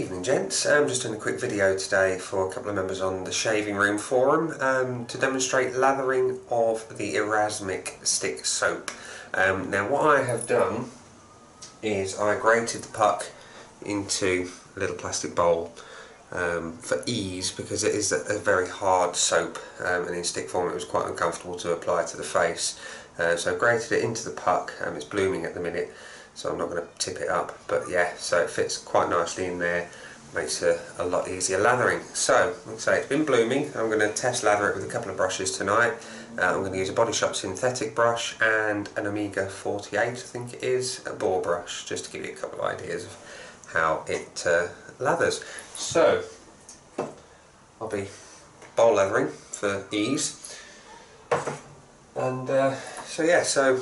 Evening gents, I'm just doing a quick video today for a couple of members on the Shaving Room forum to demonstrate lathering of the Erasmic Stick soap. Now what I have done is I grated the puck into a little plastic bowl for ease, because it is a very hard soap and in stick form it was quite uncomfortable to apply to the face. So I grated it into the puck. It's blooming at the minute, so I'm not going to tip it up, but yeah, so it fits quite nicely in there, makes it a lot easier lathering. So, like I say, it's been blooming. I'm going to test lather it with a couple of brushes tonight. I'm going to use a Body Shop synthetic brush and an Omega 48, I think it is, a bore brush, just to give you a couple of ideas of how it lathers. So, I'll be bowl lathering for ease. And so yeah, so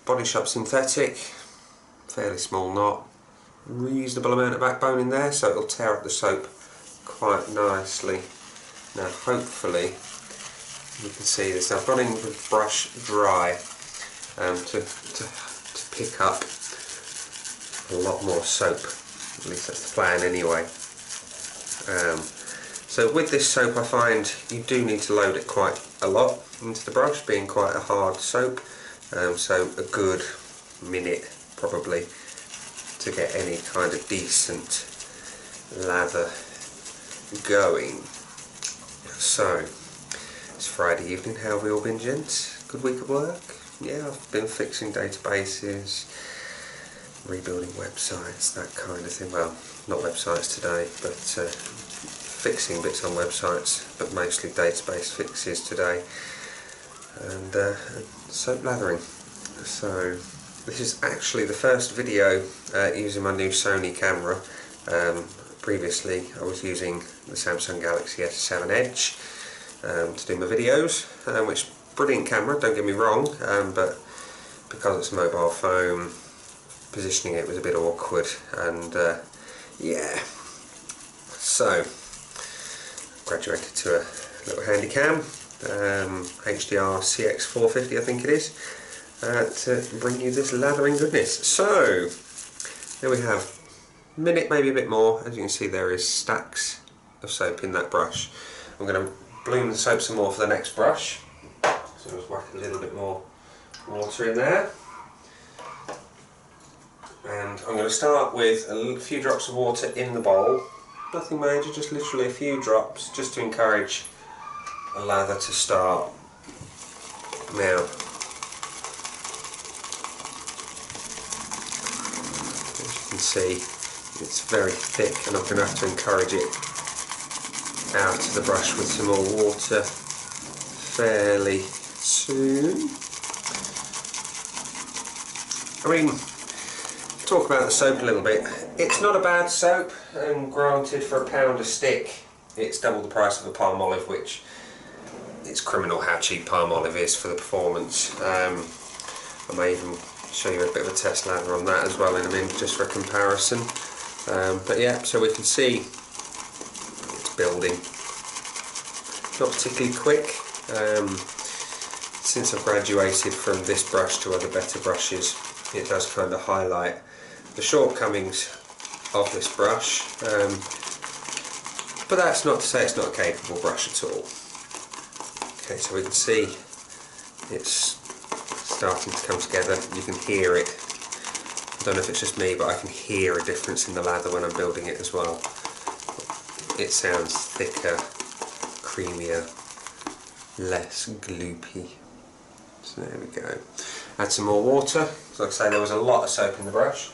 Body Shop synthetic, fairly small knot, reasonable amount of backbone in there, so it'll tear up the soap quite nicely. Now hopefully you can see this. I've gone in with brush dry to pick up a lot more soap, at least that's the plan anyway. So with this soap I find you do need to load it quite a lot into the brush, being quite a hard soap, so a good minute probably to get any kind of decent lather going. So it's Friday evening. How have we all been, gents? Good week of work? Yeah, I've been fixing databases, rebuilding websites, that kind of thing. Well, not websites today, but fixing bits on websites, but mostly database fixes today, and soap lathering. So this is actually the first video using my new Sony camera. Previously I was using the Samsung Galaxy S7 Edge to do my videos, which brilliant camera, don't get me wrong, but because it's a mobile phone, positioning it was a bit awkward, and yeah, so graduated to a little handy cam, HDR CX450 I think it is, to bring you this lathering goodness. So there we have, minute, maybe a bit more. As you can see, there is stacks of soap in that brush. I'm going to bloom the soap some more for the next brush, so just whack a little bit more water in there, and I'm going to start with a few drops of water in the bowl. Nothing major, just literally a few drops, just to encourage a lather to start. Now, see, it's very thick, and I'm going to have to encourage it out to the brush with some more water fairly soon. I mean, talk about the soap a little bit. It's not a bad soap, and granted, for £1 a stick it's double the price of a palm olive, which it's criminal how cheap palm olive is for the performance. I may even show you a bit of a test lather on that as well in a minute, just for a comparison. But yeah, so we can see it's building. Not particularly quick. Since I've graduated from this brush to other better brushes, it does kind of highlight the shortcomings of this brush. But that's not to say it's not a capable brush at all. Okay, so we can see it's starting to come together. You can hear it. I don't know if it's just me, but I can hear a difference in the lather when I'm building it as well. It sounds thicker, creamier, less gloopy. So there we go. Add some more water. So like I say, there was a lot of soap in the brush,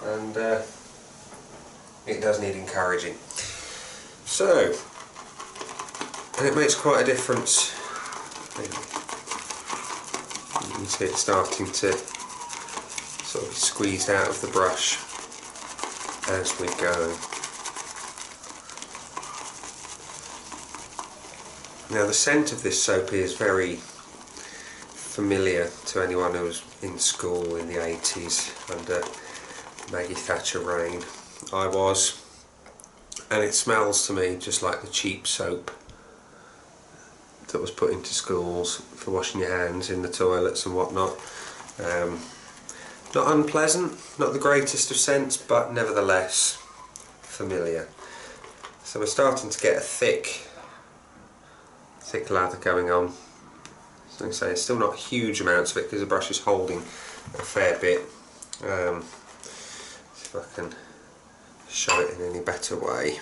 and it does need encouraging. So, and it makes quite a difference. You can see it starting to sort of be squeezed out of the brush as we go. Now the scent of this soap is very familiar to anyone who was in school in the 80s under Maggie Thatcher reign. I was, and it smells to me just like the cheap soap that was put into schools for washing your hands in the toilets and whatnot. Not unpleasant, not the greatest of scents, but nevertheless familiar. So we're starting to get a thick lather going on. So I say it's still not huge amounts of it because the brush is holding a fair bit. See if I can show it in any better way.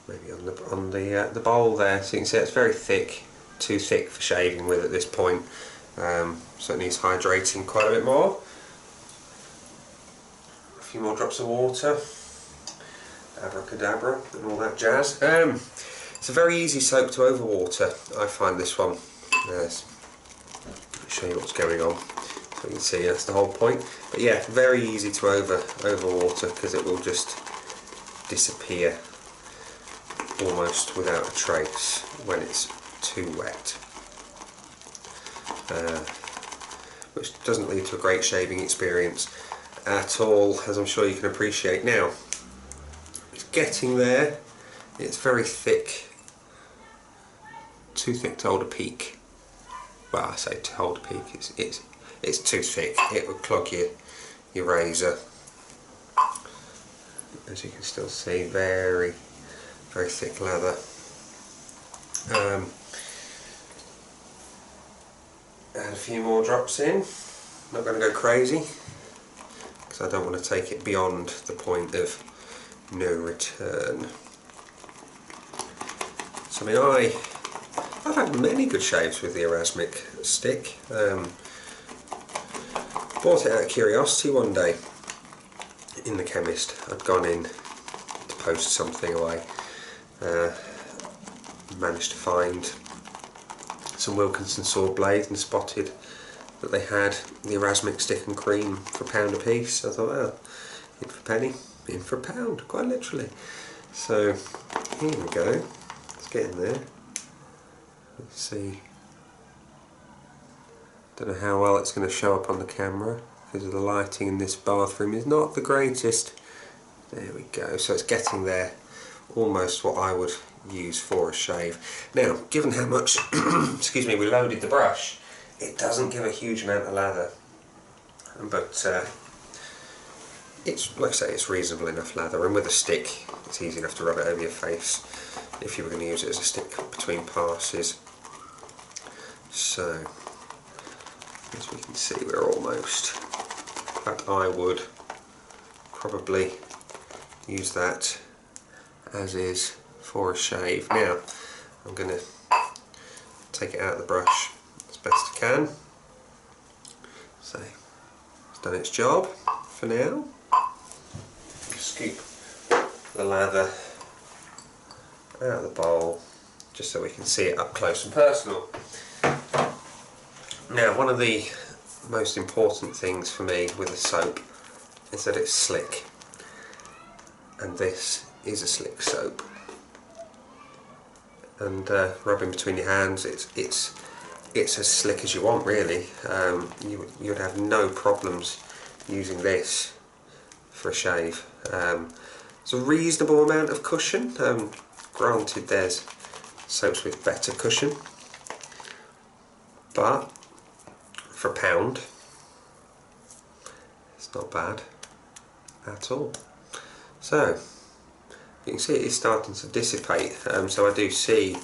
Maybe on the bowl there, so you can see it's very thick, too thick for shaving with at this point. So it needs hydrating quite a bit more. A few more drops of water, abracadabra and all that jazz. It's a very easy soap to overwater, I find this one. Yes. I'll show you what's going on so you can see that's the whole point. But yeah, very easy to overwater because it will just disappear almost without a trace when it's too wet. Which doesn't lead to a great shaving experience at all, as I'm sure you can appreciate. Now, it's getting there. It's very thick. Too thick to hold a peak. Well, I say to hold a peak, it's too thick. It would clog your razor. As you can still see, very thick lather. Add a few more drops in. Not going to go crazy because I don't want to take it beyond the point of no return. So I mean, I've had many good shaves with the Erasmic Stick. Bought it out of curiosity one day in the chemist. I'd gone in to post something away. Managed to find some Wilkinson saw blades and spotted that they had the Erasmic Stick and cream for £1 a piece. I thought, oh, in for a penny, in for £1, quite literally. So here we go. Let's get in there. Let's see. Don't know how well it's going to show up on the camera because the lighting in this bathroom is not the greatest. There we go. So it's getting there. Almost what I would use for a shave. Now, given how much excuse me, we loaded the brush, it doesn't give a huge amount of lather, but it's, like I say, it's reasonable enough lather, and with a stick it's easy enough to rub it over your face if you were going to use it as a stick between passes. So as we can see, we're almost, in fact I would probably use that as is for a shave. Now I'm going to take it out of the brush as best I can. So it's done its job for now. Scoop the lather out of the bowl just so we can see it up close and personal. Now, one of the most important things for me with a soap is that it's slick, and this is a slick soap. And rubbing between your hands, it's as slick as you want, really. You would have no problems using this for a shave. It's a reasonable amount of cushion. Granted, there's soaps with better cushion, but for £1, it's not bad at all. So you can see it is starting to dissipate, so I do see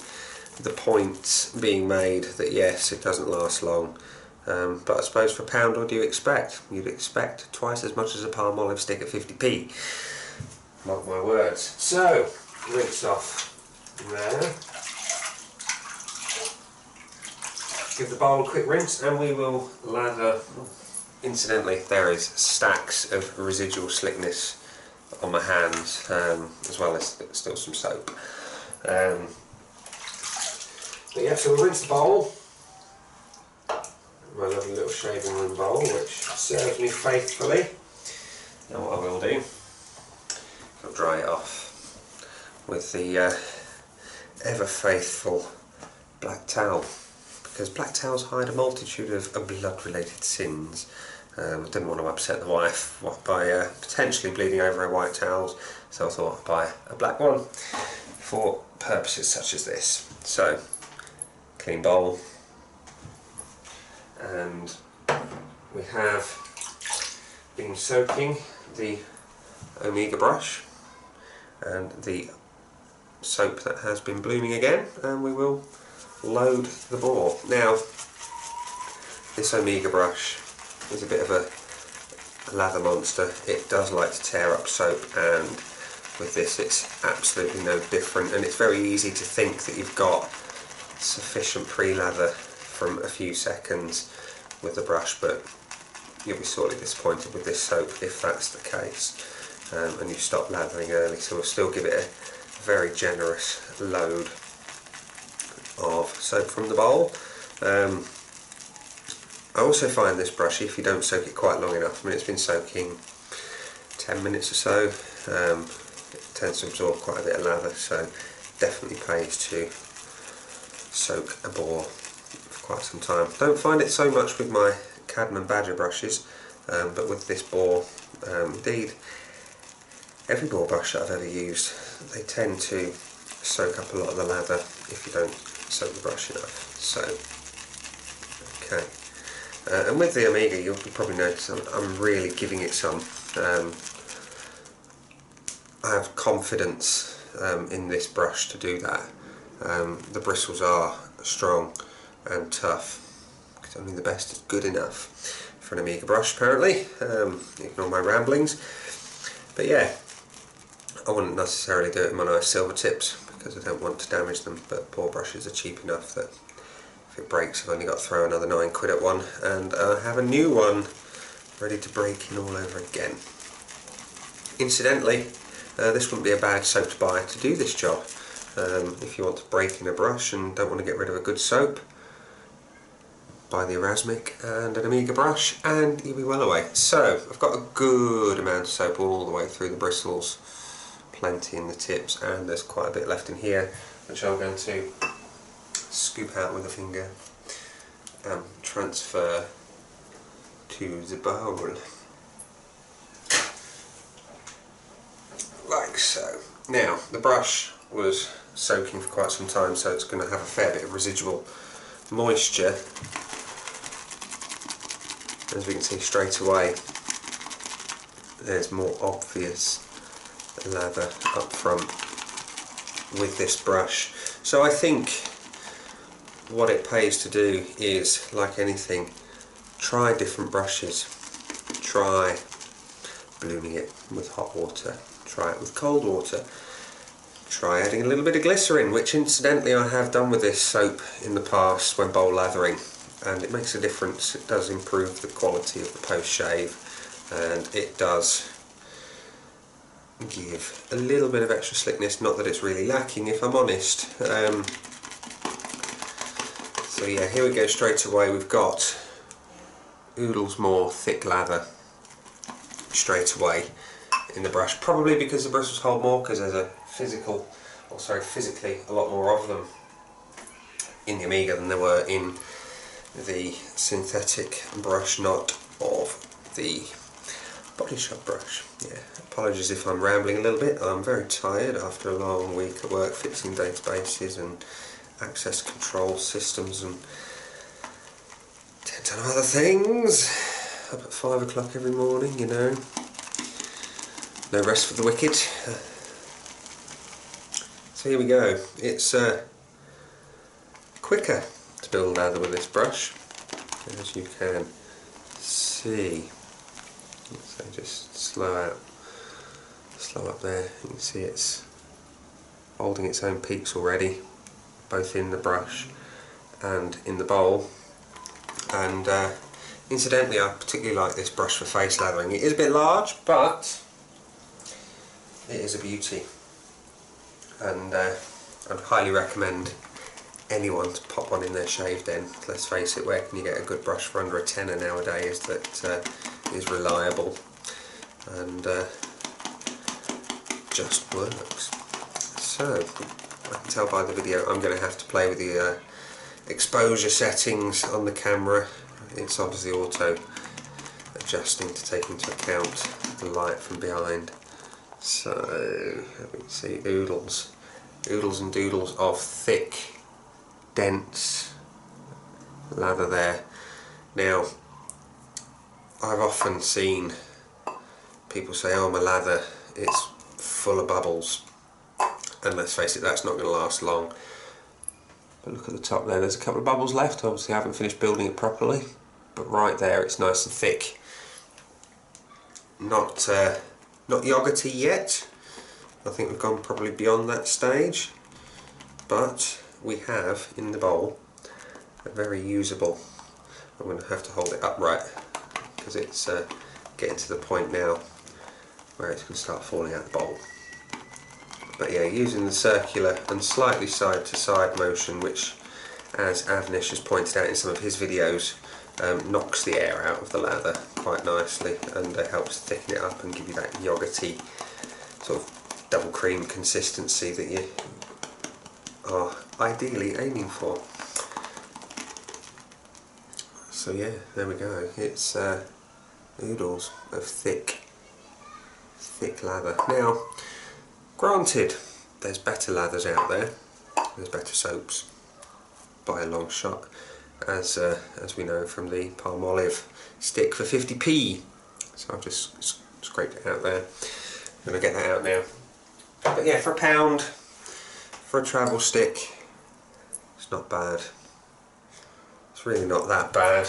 the points being made that yes, it doesn't last long, but I suppose for £1, what do you expect? You'd expect twice as much as a palm olive stick at 50p. Mark my words. So, rinse off there. Give the bowl a quick rinse and we will lather. Incidentally, there is stacks of residual slickness on my hands, as well as still some soap. But yeah, so we'll rinse the bowl. My lovely little shaving room bowl, which serves me faithfully. Now what I will do, I'll dry it off with the ever faithful black towel, because black towels hide a multitude of blood-related sins. I didn't want to upset the wife by potentially bleeding over her white towels, so I thought I'd buy a black one for purposes such as this. So, clean bowl, and we have been soaking the Omega brush and the soap that has been blooming again, and we will load the bore. Now, this Omega brush is a bit of a lather monster. It does like to tear up soap, and with this it's absolutely no different, and it's very easy to think that you've got sufficient pre-lather from a few seconds with the brush, but you'll be sorely disappointed with this soap if that's the case, and you stop lathering early. So we'll still give it a very generous load of soap from the bowl. I also find this brush, if you don't soak it quite long enough, I mean it's been soaking 10 minutes or so, it tends to absorb quite a bit of lather, so definitely pays to soak a bore for quite some time. Don't find it so much with my Cadman Badger brushes, but with this bore, indeed every bore brush that I've ever used, they tend to soak up a lot of the lather if you don't soak the brush enough. So, okay. And with the Omega, you'll probably notice I'm really giving it some. I have confidence in this brush to do that. The bristles are strong and tough, because only the best is good enough for an Omega brush apparently. Ignore my ramblings. But yeah, I wouldn't necessarily do it in my nice silver tips because I don't want to damage them, but bore brushes are cheap enough that if it breaks, I've only got to throw another £9 at one, and I have a new one ready to break in all over again. Incidentally, this wouldn't be a bad soap to buy to do this job. If you want to break in a brush and don't want to get rid of a good soap, buy the Erasmic and an Omega brush and you'll be well away. So, I've got a good amount of soap all the way through the bristles, plenty in the tips, and there's quite a bit left in here, which I'm going to scoop out with a finger and transfer to the bowl, like so. Now, the brush was soaking for quite some time, so it's going to have a fair bit of residual moisture. As we can see straight away, there's more obvious lather up front with this brush. So I think what it pays to do is, like anything, try different brushes. Try blooming it with hot water, try it with cold water, try adding a little bit of glycerin, which incidentally I have done with this soap in the past when bowl lathering, and it makes a difference. It does improve the quality of the post shave, and it does give a little bit of extra slickness, not that it's really lacking if I'm honest. So yeah, here we go straight away. We've got oodles more thick lather straight away in the brush, probably because the bristles hold more, because there's a physically a lot more of them in the Omega than there were in the synthetic brush knot of the Body Shop brush. Yeah, apologies if I'm rambling a little bit. I'm very tired after a long week of work fixing databases and access control systems and 10 ton of other things. Up at 5 o'clock every morning, you know. No rest for the wicked. So here we go. It's quicker to build lather with this brush, as you can see. So just slow up there. You can see it's holding its own peaks already, both in the brush and in the bowl. And incidentally, I particularly like this brush for face lathering. It is a bit large, but it is a beauty, and I'd highly recommend anyone to pop one in their shave den. Let's face it, where can you get a good brush for under a tenner nowadays that is reliable and just works? So, I can tell by the video I'm going to have to play with the exposure settings on the camera. It's obviously auto adjusting to take into account the light from behind. So, let me see, oodles and doodles of thick, dense lather there. Now, I've often seen people say, oh, my lather it's full of bubbles, and let's face it, that's not going to last long. But look at the top there, there's a couple of bubbles left. Obviously I haven't finished building it properly, but right there it's nice and thick. Not yogurty yet. I think we've gone probably beyond that stage, but we have in the bowl a very usable. I'm going to have to hold it upright because it's getting to the point now where it's going to start falling out the bowl. But yeah, using the circular and slightly side to side motion, which, as Avnish has pointed out in some of his videos, knocks the air out of the lather quite nicely, and helps thicken it up and give you that yogurty sort of double cream consistency that you are ideally aiming for. So yeah, there we go. It's oodles of thick lather. Now, granted, there's better lathers out there. There's better soaps by a long shot, as we know from the Palmolive stick for 50p. So I've just scraped it out there. I'm going to get that out now. But yeah, for £1, for a travel stick, it's not bad. It's really not that bad.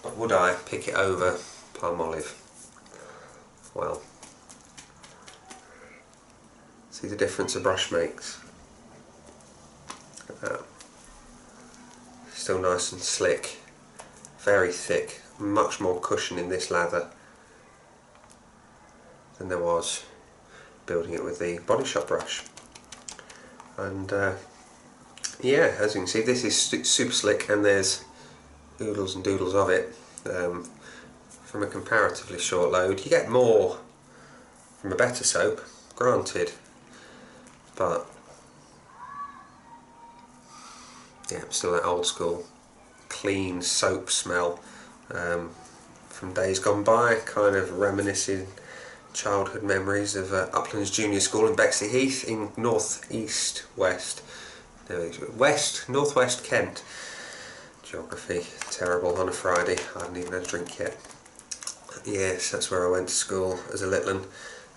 But would I pick it over Palmolive? Well, see the difference a brush makes. Look at that. Still nice and slick, very thick, much more cushion in this lather than there was building it with the Body Shop brush. And yeah, as you can see, this is super slick, and there's oodles and doodles of it from a comparatively short load. You get more from a better soap, granted, but yeah, still that old school clean soap smell from days gone by, kind of reminiscing childhood memories of Uplands Junior School in Bexley Heath in northwest Kent. Geography terrible on a Friday. I haven't even had a drink yet. Yes, that's where I went to school as a little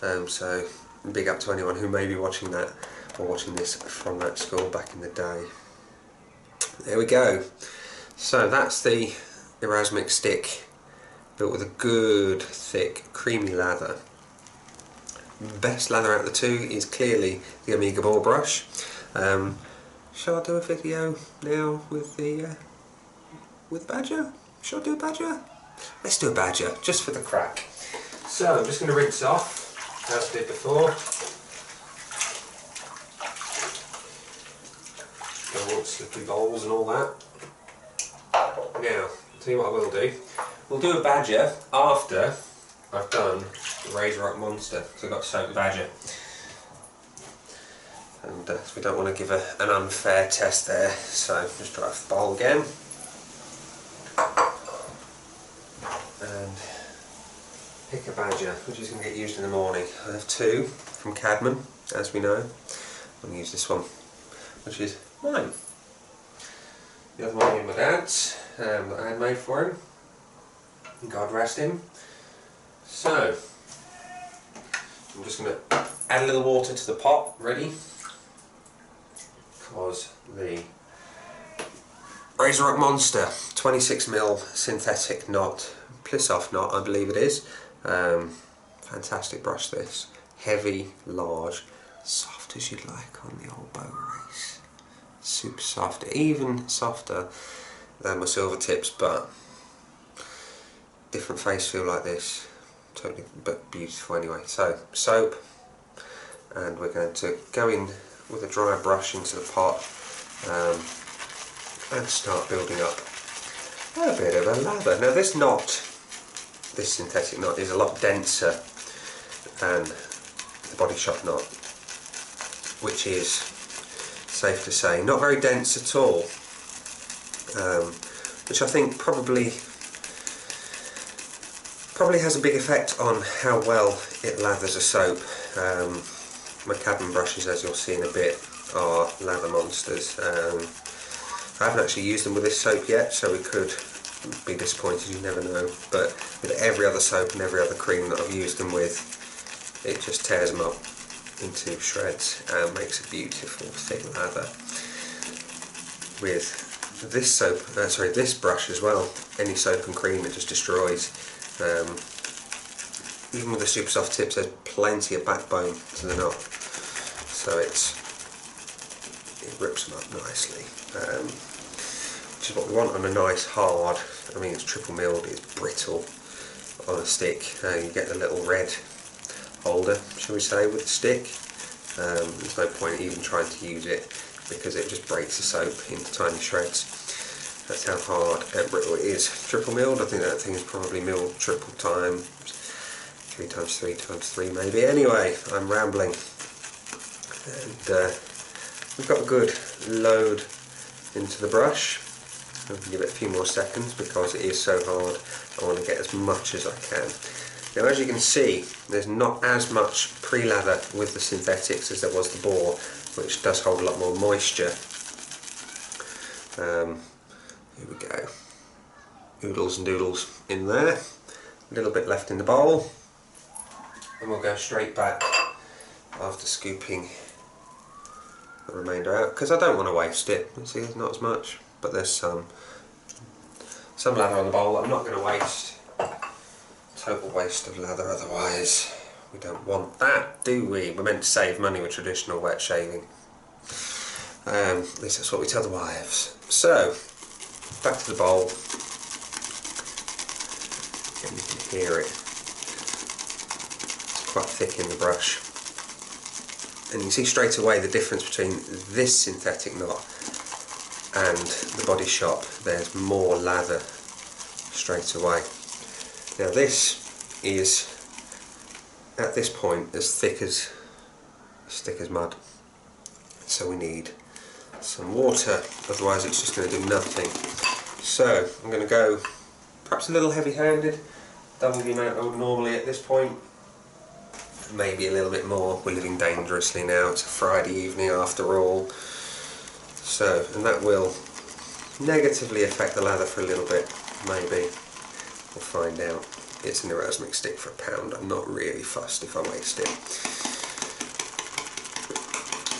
one. So big up to anyone who may be watching that or watching this from that school back in the day. There we go. So that's the Erasmic Stick, built with a good thick creamy lather. Best lather out of the two is clearly the Omega ball brush. Shall I do a video now with the badger? Shall I do a badger? Let's do a badger, just for the crack. So I'm just going to rinse off, as I did before. Don't want slippery bowls and all that. Now, I'll tell you what I will do. We'll do a badger after I've done the Razor Rock Monster, so I've got to soak the badger. And so we don't want to give an unfair test there, so just dry off the bowl again. And pick a badger, which is going to get used in the morning. I have two from Cadman, as we know. I'm going to use this one, which is mine. The other one is my dad's, that I had made for him. God rest him. So, I'm just going to add a little water to the pot, ready, because the Razor Rock Monster 26mm synthetic knot, Plissoff knot I believe it is. Fantastic brush this. Heavy, large, soft as you'd like on the old bow race. Super soft, even softer than my silver tips, but different face feel like this. Totally, but beautiful anyway. So, soap, and we're going to go in with a dry brush into the pot and start building up a bit of a lather. Now this knot, this synthetic knot, is a lot denser than the Body Shop knot, which is safe to say not very dense at all, which I think probably has a big effect on how well it lathers a soap. My Cadman brushes, as you'll see in a bit, are lather monsters. I haven't actually used them with this soap yet, so we could be disappointed, you never know. But with every other soap and every other cream that I've used them with, it just tears them up into shreds and makes a beautiful thick lather. With this soap, this brush as well, any soap and cream it just destroys. Even with the super soft tips, there's plenty of backbone to the knot, so it rips them up nicely, which is what we want on a nice hard, I mean it's triple milled, it's brittle on a stick. You get the little red holder, shall we say, with the stick. There's no point even trying to use it because it just breaks the soap into tiny shreds. That's how hard and brittle it is. Triple milled, I think that thing is probably milled triple times, 3 times 3 times 3 maybe. Anyway, I'm rambling. And we've got a good load into the brush. I'm going to give it a few more seconds because it is so hard. I want to get as much as I can. Now as you can see, there's not as much pre-lather with the synthetics as there was the Boar, which does hold a lot more moisture. Here we go. Oodles and doodles in there. A little bit left in the bowl. And we'll go straight back after scooping the remainder out, because I don't want to waste it. You see, there's not as much, but there's some lather on the bowl that I'm not going to waste. Total waste of lather otherwise. We don't want that, do we? We're meant to save money with traditional wet shaving. At least that's what we tell the wives. So, back to the bowl. And you can hear it. It's quite thick in the brush. And you can see straight away the difference between this synthetic knot and the Body Shop. There's more lather straight away. Now this is, at this point, as thick as mud. So we need some water, otherwise it's just going to do nothing. So I'm going to go perhaps a little heavy-handed, double the amount I would normally at this point. Maybe a little bit more. We're living dangerously now. It's a Friday evening after all. So, and that will negatively affect the lather for a little bit, maybe. We'll find out. It's an Erasmic Stick for £1. I'm not really fussed if I waste it.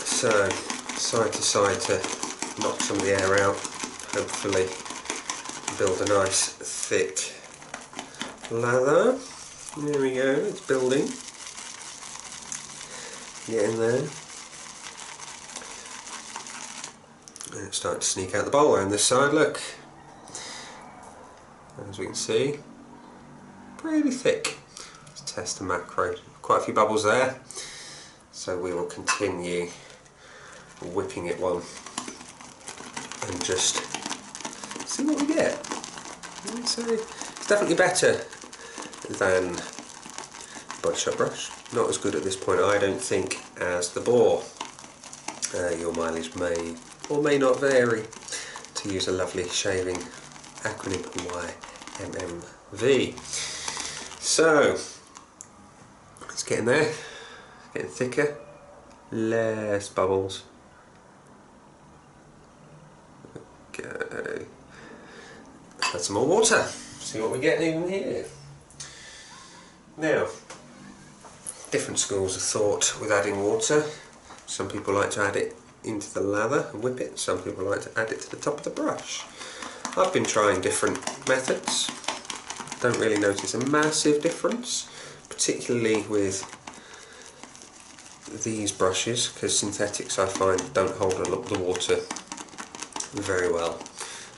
So, side to side to knock some of the air out. Hopefully build a nice thick lather. There we go, it's building. Get in there. And it's starting to sneak out the bowl around this side, look. As we can see, pretty thick. Let's test the macro. Quite a few bubbles there. So we will continue whipping it one and just see what we get. So it's definitely better than Body Shop brush. Not as good at this point, I don't think, as the Boar. Your mileage may or may not vary, to use a lovely shaving acronym, YMMV. So, it's getting there, getting thicker, less bubbles. Okay, let's add some more water, see what we get even here. Now, different schools of thought with adding water. Some people like to add it into the lather and whip it, some people like to add it to the top of the brush. I've been trying different methods. Don't really notice a massive difference, particularly with these brushes, because synthetics I find don't hold the water very well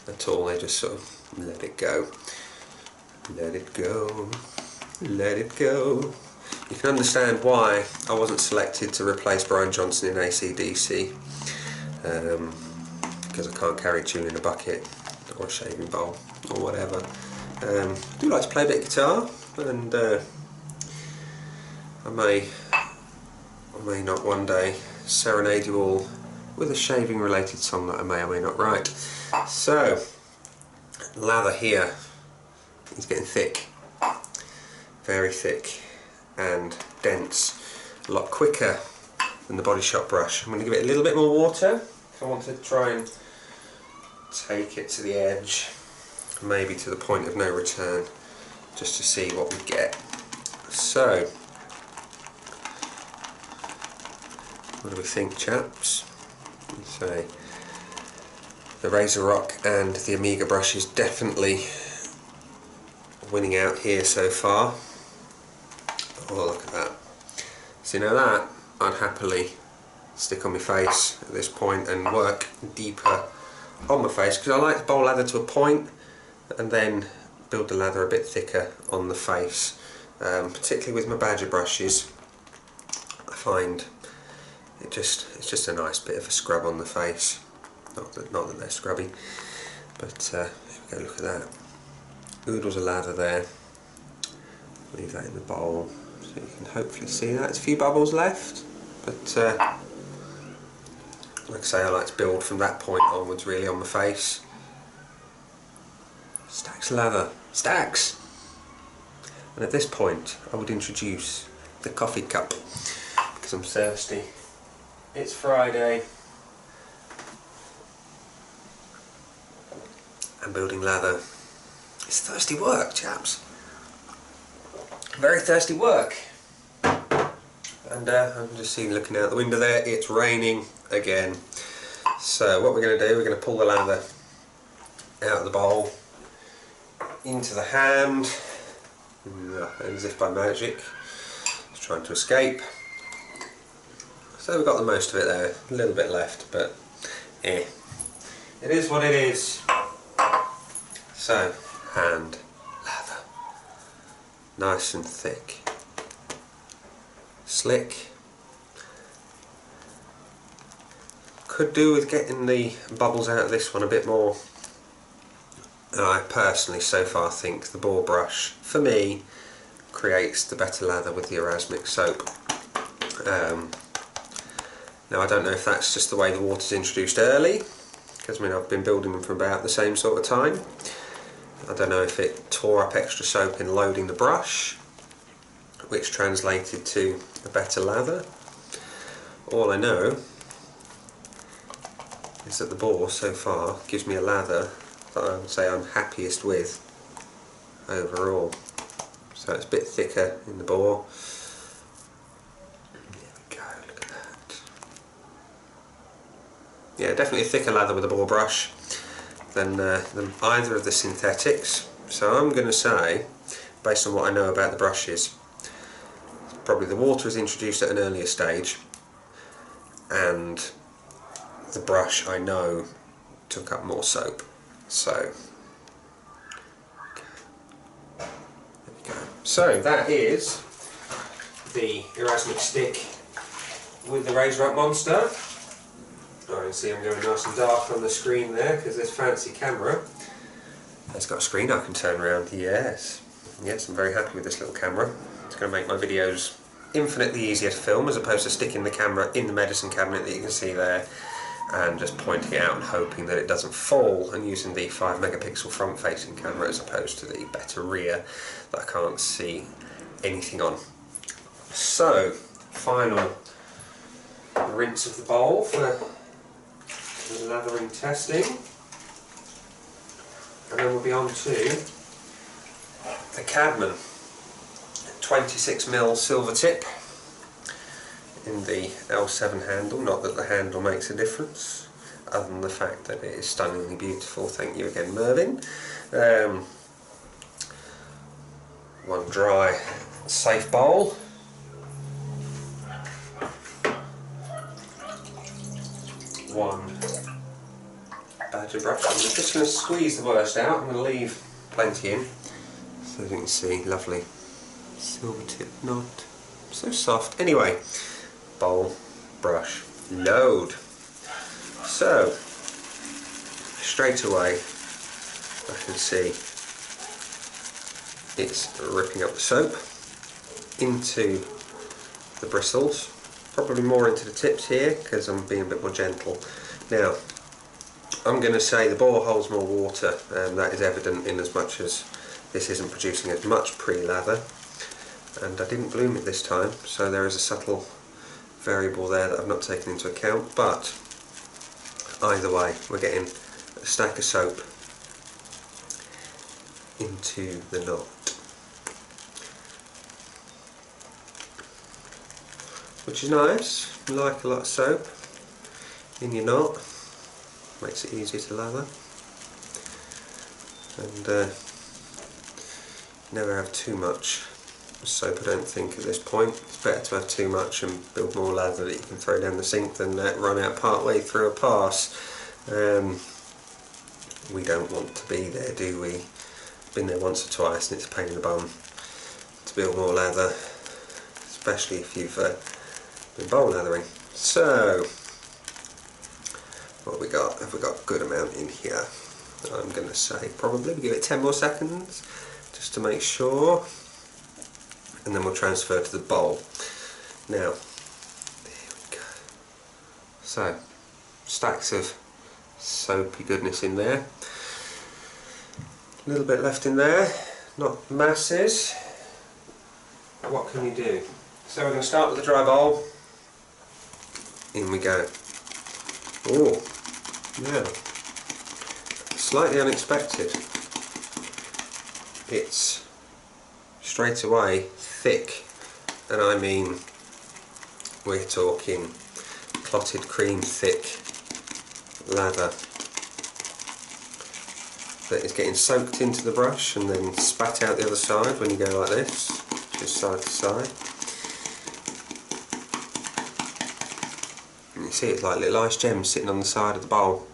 at all. They just sort of let it go. Let it go. Let it go. You can understand why I wasn't selected to replace Brian Johnson in AC/DC, because I can't carry tune in a bucket or a shaving bowl or whatever. I do like to play a bit of guitar, and I may not one day serenade you all with a shaving related song that I may or may not write. So, lather here is getting thick, very thick and dense, a lot quicker than the Body Shop brush. I'm going to give it a little bit more water. I want to try and take it to the edge maybe to the point of no return, just to see what we get. So, what do we think, chaps? So, the Razor Rock and the Amiga brush is definitely winning out here so far. Oh, look at that. See, now that I'd happily stick on my face at this point and work deeper on my face, because I like to bowl lather to a point and then build the lather a bit thicker on the face. Particularly with my badger brushes, I find it's just a nice bit of a scrub on the face. Not that they're scrubby, but here we go, look at that. Oodles of lather there. Leave that in the bowl so you can hopefully see that. There's a few bubbles left, but like I say, I like to build from that point onwards really on my face. Stacks of lather. Stacks! And at this point I would introduce the coffee cup, because I'm thirsty. It's Friday. I'm building lather. It's thirsty work, chaps. Very thirsty work. And I'm just looking out the window there, it's raining again. So what we're going to do, we're going to pull the lather out of the bowl into the hand, as if by magic. It's trying to escape. So we've got the most of it there, a little bit left, but it is what it is. So, hand lather, nice and thick, slick. Could do with getting the bubbles out of this one a bit more. And I personally so far think the bore brush, for me, creates the better lather with the Erasmic soap. Now I don't know if that's just the way the water's introduced early, because I mean I've been building them for about the same sort of time. I don't know if it tore up extra soap in loading the brush, which translated to a better lather. All I know is that the bore so far gives me a lather that I would say I'm happiest with overall. So it's a bit thicker in the bore. There we go, look at that. Yeah, definitely a thicker lather with the bore brush than either of the synthetics. So I'm going to say, based on what I know about the brushes, probably the water is introduced at an earlier stage, and the brush I know took up more soap. So there we go. So that is the Erasmic Stick with the Razor Rock Monster. You can see I'm going nice and dark on the screen there because this fancy camera has got a screen I can turn around. Yes, I'm very happy with this little camera. It's going to make my videos infinitely easier to film, as opposed to sticking the camera in the medicine cabinet that you can see there and just pointing it out and hoping that it doesn't fall, and using the 5 megapixel front facing camera as opposed to the better rear that I can't see anything on. So, final rinse of the bowl for the lathering testing, and then we'll be on to the Cadman 26mm silver tip in the L7 handle. Not that the handle makes a difference, other than the fact that it is stunningly beautiful. Thank you again, Mervyn. One dry, safe bowl. One badger brush. I'm just going to squeeze the worst out. I'm going to leave plenty in. So as you can see, lovely silver tip knot. So soft. Anyway, bowl, brush, load. So, straight away I can see it's ripping up the soap into the bristles. Probably more into the tips here because I'm being a bit more gentle. Now, I'm going to say the bore holds more water, and that is evident in as much as this isn't producing as much pre-lather. And I didn't bloom it this time, so there is a subtle variable there that I've not taken into account, but either way we're getting a stack of soap into the knot. Which is nice. You like a lot of soap in your knot. Makes it easier to lather. And never have too much soap, I don't think, at this point. It's better to have too much and build more lather that you can throw down the sink than run out part way through a pass. We don't want to be there, do we? Been there once or twice and it's a pain in the bum to build more lather, especially if you've been bowl lathering. So, what have we got? Have we got a good amount in here? I'm going to say probably we give it 10 more seconds just to make sure, and then we'll transfer to the bowl. Now, there we go. So, stacks of soapy goodness in there. A little bit left in there, not masses. What can you do? So we're going to start with the dry bowl. In we go. Oh, yeah. Slightly unexpected. It's straight away thick, and I mean we're talking clotted cream thick lather that is getting soaked into the brush and then spat out the other side when you go like this, just side to side. And you see it's like little ice gems sitting on the side of the bowl.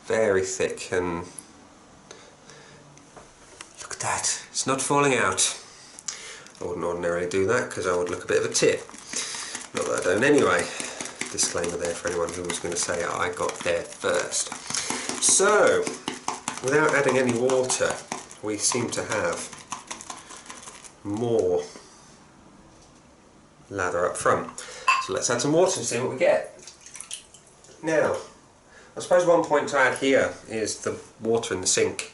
Very thick, and look at that, it's not falling out. I wouldn't ordinarily do that because I would look a bit of a tit. Not that I don't anyway. Disclaimer there for anyone who was going to say I got there first. So, without adding any water, we seem to have more lather up front. So let's add some water and see what we get. Now, I suppose one point to add here is the water in the sink.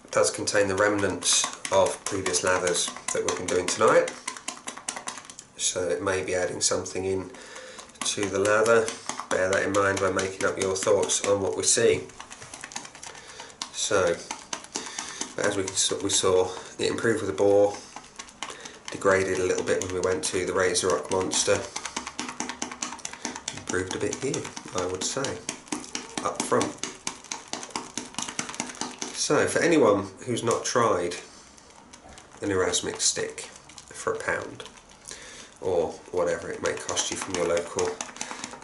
It does contain the remnants of previous lathers that we've been doing tonight, so it may be adding something in to the lather. Bear that in mind when making up your thoughts on what we see. So, as we saw, it improved with the bore, degraded a little bit when we went to the Razor Rock Monster, improved a bit here, I would say, up front. So, for anyone who's not tried an Erasmic Stick for £1, or whatever it may cost you from your local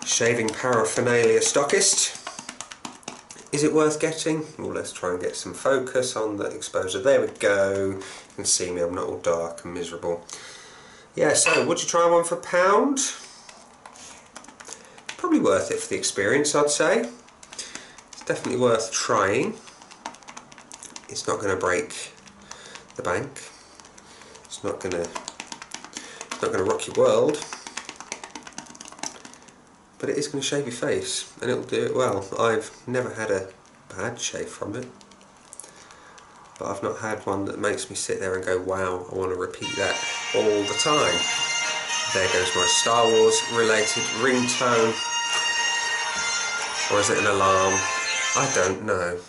shaving paraphernalia stockist, is it worth getting? Well, let's try and get some focus on the exposure. There we go. You can see me, I'm not all dark and miserable. Yeah, so would you try one for £1? Probably worth it for the experience, I'd say. It's definitely worth trying. It's not going to break the bank. It's not going to rock your world. But it is going to shave your face, and it'll do it well. I've never had a bad shave from it, but I've not had one that makes me sit there and go, wow, I want to repeat that all the time. There goes my Star Wars related ringtone. Or is it an alarm? I don't know.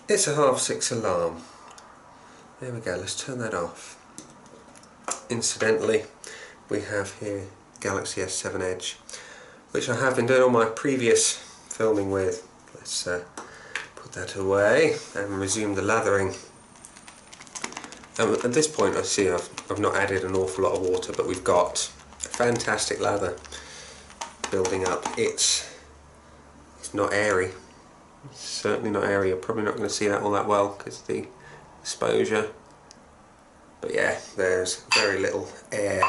It's a 6:30 alarm. There we go, let's turn that off. Incidentally, we have here Galaxy S7 Edge, which I have been doing all my previous filming with. Let's put that away and resume the lathering. At this point I see I've not added an awful lot of water, but we've got a fantastic lather building up. It's not airy. It's certainly not airy. You're probably not going to see that all that well because of the exposure. But yeah, there's very little air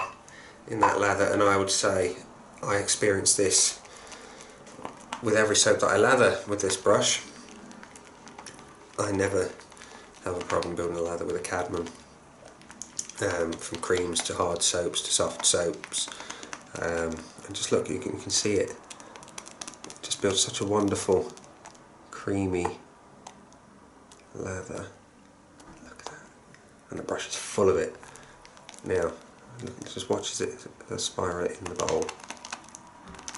in that lather, and I would say I experience this with every soap that I lather with this brush. I never have a problem building a lather with a cadmium, from creams to hard soaps to soft soaps, and just look, you can see it. It just builds such a wonderful creamy lather. Look at that, and the brush is full of it. Now, just watch as it spiral it in the bowl.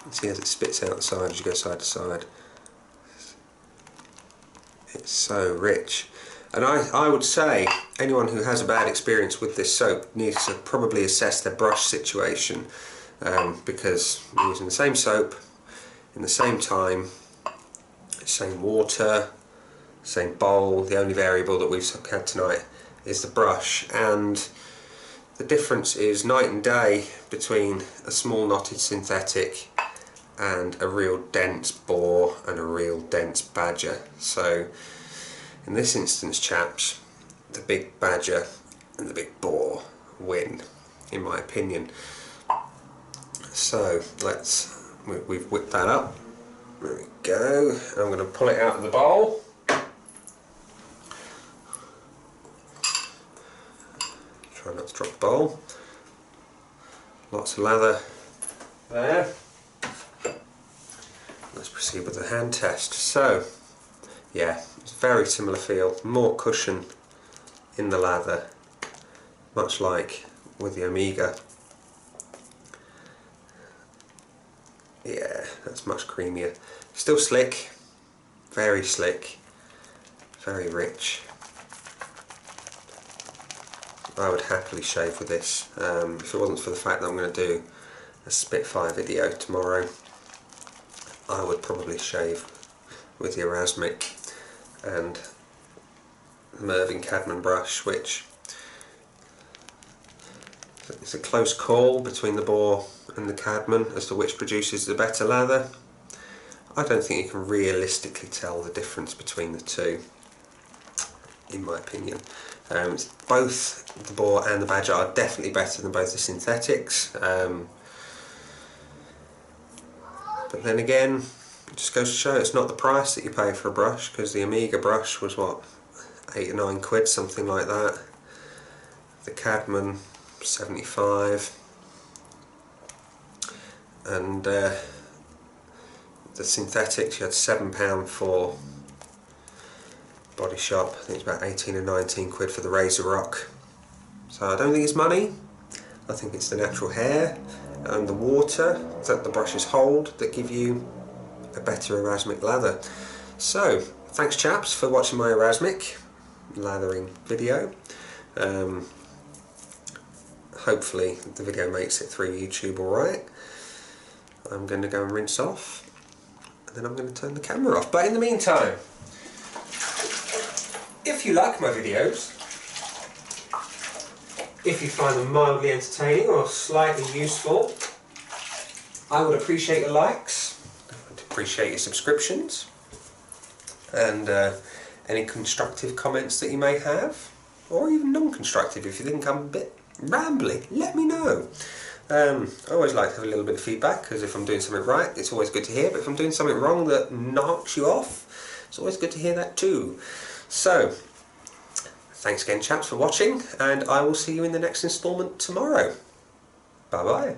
You see as it spits out the side as you go side to side. It's so rich, And I would say anyone who has a bad experience with this soap needs to probably assess their brush situation, because you're using the same soap in the same time, same water, same bowl. The only variable that we've had tonight is the brush, and the difference is night and day between a small knotted synthetic and a real dense boar and a real dense badger. So in this instance, chaps, the big badger and the big boar win, in my opinion. So we've whipped that up. There we go. I'm going to pull it out of the bowl. Try not to drop the bowl. Lots of lather there. Let's proceed with the hand test. So, yeah, it's a very similar feel. More cushion in the lather, much like with the Omega. Yeah, that's much creamier. Still slick, very rich. I would happily shave with this. If it wasn't for the fact that I'm going to do a Spitfire video tomorrow, I would probably shave with the Erasmic and the Mervyn Cadman brush, which is a close call between the boar and the Cadman as to which produces the better lather. I don't think you can realistically tell the difference between the two, in my opinion. Both the boar and the badger are definitely better than both the synthetics, but then again, it just goes to show it's not the price that you pay for a brush, because the Omega brush was what, 8 or 9 quid, something like that. The Cadman 75, and the synthetics you had £7 for Body Shop. I think it's about 18 or 19 quid for the Razor Rock. So I don't think it's money. I think it's the natural hair and the water that the brushes hold that give you a better Erasmic lather. So thanks chaps for watching my Erasmic lathering video. Hopefully the video makes it through YouTube alright. I'm going to go and rinse off, and then I'm going to turn the camera off. But in the meantime, if you like my videos, if you find them mildly entertaining or slightly useful, I would appreciate your likes, I'd appreciate your subscriptions, and any constructive comments that you may have, or even non-constructive. If you think I'm a bit rambly, let me know. I always like to have a little bit of feedback, because if I'm doing something right, it's always good to hear, but if I'm doing something wrong that knocks you off, it's always good to hear that too. So, thanks again chaps for watching, and I will see you in the next instalment tomorrow. Bye bye.